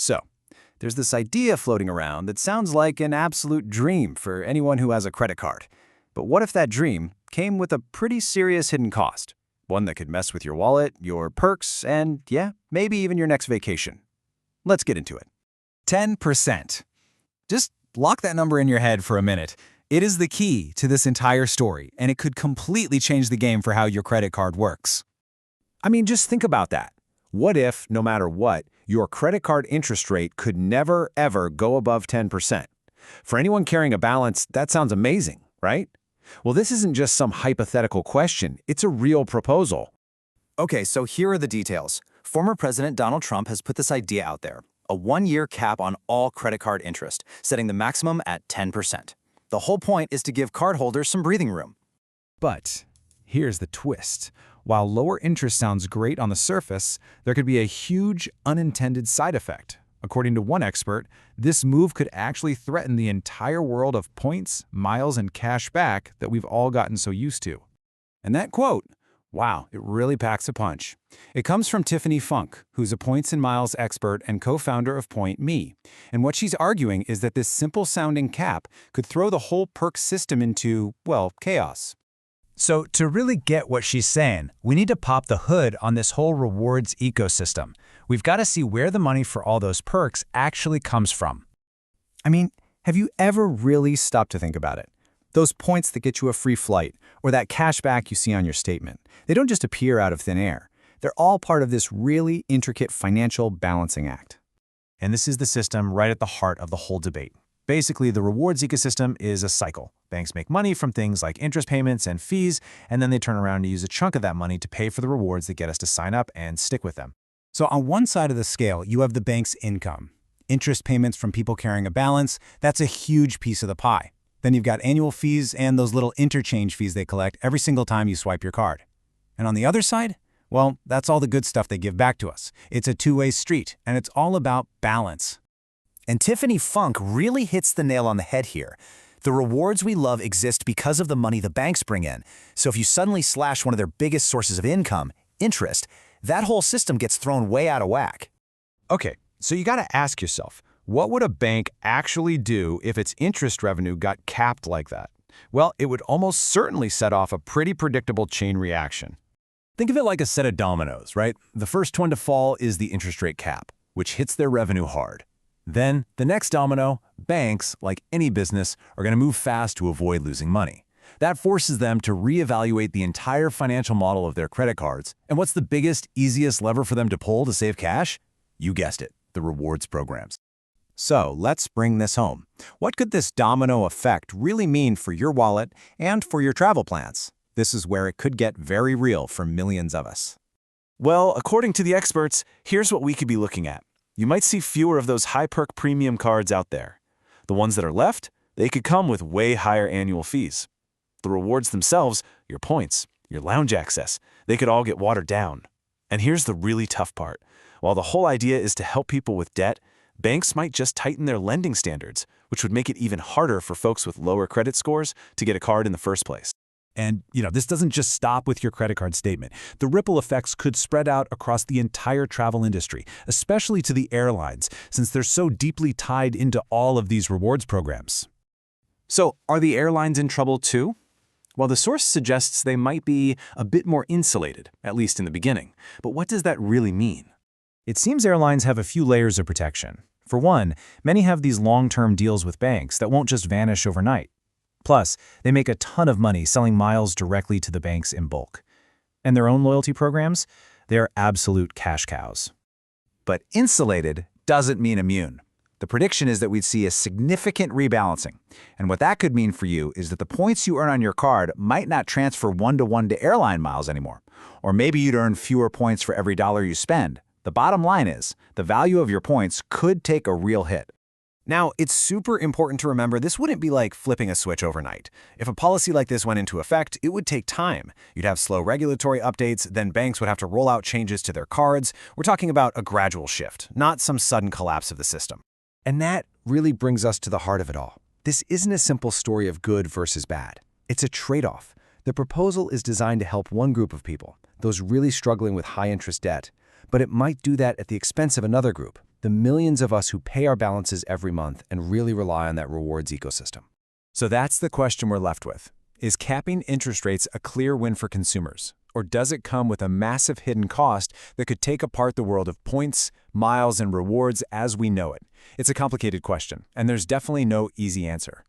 So, there's this idea floating around that sounds like an absolute dream for anyone who has a credit card. But what if that dream came with a pretty serious hidden cost? One that could mess with your wallet, your perks, and yeah, maybe even your next vacation. Let's get into it. 10%. Just lock that number in your head for a minute. It is the key to this entire story, and it could completely change the game for how your credit card works. I mean, just think about that. What if, no matter what, your credit card interest rate could never, ever go above 10%? For anyone carrying a balance, that sounds amazing, right? Well, this isn't just some hypothetical question. It's a real proposal. Okay, so here are the details. Former President Donald Trump has put this idea out there, a one-year cap on all credit card interest, setting the maximum at 10%. The whole point is to give cardholders some breathing room. But here's the twist. While lower interest sounds great on the surface, there could be a huge unintended side effect. According to one expert, this move could actually threaten the entire world of points, miles, and cash back that we've all gotten so used to. And that quote, wow, it really packs a punch. It comes from Tiffany Funk, who's a points and miles expert and co-founder of Point.me. And what she's arguing is that this simple-sounding cap could throw the whole perks system into, well, chaos. So to really get what she's saying, we need to pop the hood on this whole rewards ecosystem. We've got to see where the money for all those perks actually comes from. I mean, have you ever really stopped to think about it? Those points that get you a free flight, or that cash back you see on your statement, they don't just appear out of thin air. They're all part of this really intricate financial balancing act. And this is the system right at the heart of the whole debate. Basically, the rewards ecosystem is a cycle. Banks make money from things like interest payments and fees, and then they turn around and use a chunk of that money to pay for the rewards that get us to sign up and stick with them. So on one side of the scale, you have the bank's income. Interest payments from people carrying a balance, that's a huge piece of the pie. Then you've got annual fees and those little interchange fees they collect every single time you swipe your card. And on the other side, well, that's all the good stuff they give back to us. It's a two-way street, and it's all about balance. And Tiffany Funk really hits the nail on the head here. The rewards we love exist because of the money the banks bring in. So if you suddenly slash one of their biggest sources of income, interest, that whole system gets thrown way out of whack. Okay, so you got to ask yourself, what would a bank actually do if its interest revenue got capped like that? Well, it would almost certainly set off a pretty predictable chain reaction. Think of it like a set of dominoes, right? The first one to fall is the interest rate cap, which hits their revenue hard. Then, the next domino, banks, like any business, are going to move fast to avoid losing money. That forces them to reevaluate the entire financial model of their credit cards. And what's the biggest, easiest lever for them to pull to save cash? You guessed it, the rewards programs. So let's bring this home. What could this domino effect really mean for your wallet and for your travel plans? This is where it could get very real for millions of us. Well, according to the experts, here's what we could be looking at. You might see fewer of those high-perk premium cards out there. The ones that are left, they could come with way higher annual fees. The rewards themselves, your points, your lounge access, they could all get watered down. And here's the really tough part. While the whole idea is to help people with debt, banks might just tighten their lending standards, which would make it even harder for folks with lower credit scores to get a card in the first place. And, this doesn't just stop with your credit card statement. The ripple effects could spread out across the entire travel industry, especially to the airlines, since they're so deeply tied into all of these rewards programs. So, are the airlines in trouble too? Well, the source suggests they might be a bit more insulated, at least in the beginning. But what does that really mean? It seems airlines have a few layers of protection. For one, many have these long-term deals with banks that won't just vanish overnight. Plus, they make a ton of money selling miles directly to the banks in bulk. And their own loyalty programs? They're absolute cash cows. But insulated doesn't mean immune. The prediction is that we'd see a significant rebalancing. And what that could mean for you is that the points you earn on your card might not transfer one-to-one to airline miles anymore. Or maybe you'd earn fewer points for every dollar you spend. The bottom line is, the value of your points could take a real hit. Now, it's super important to remember this wouldn't be like flipping a switch overnight. If a policy like this went into effect, it would take time. You'd have slow regulatory updates, then banks would have to roll out changes to their cards. We're talking about a gradual shift, not some sudden collapse of the system. And that really brings us to the heart of it all. This isn't a simple story of good versus bad. It's a trade-off. The proposal is designed to help one group of people, those really struggling with high-interest debt, but it might do that at the expense of another group, the millions of us who pay our balances every month and really rely on that rewards ecosystem. So that's the question we're left with. Is capping interest rates a clear win for consumers? Or does it come with a massive hidden cost that could take apart the world of points, miles, and rewards as we know it? It's a complicated question, and there's definitely no easy answer.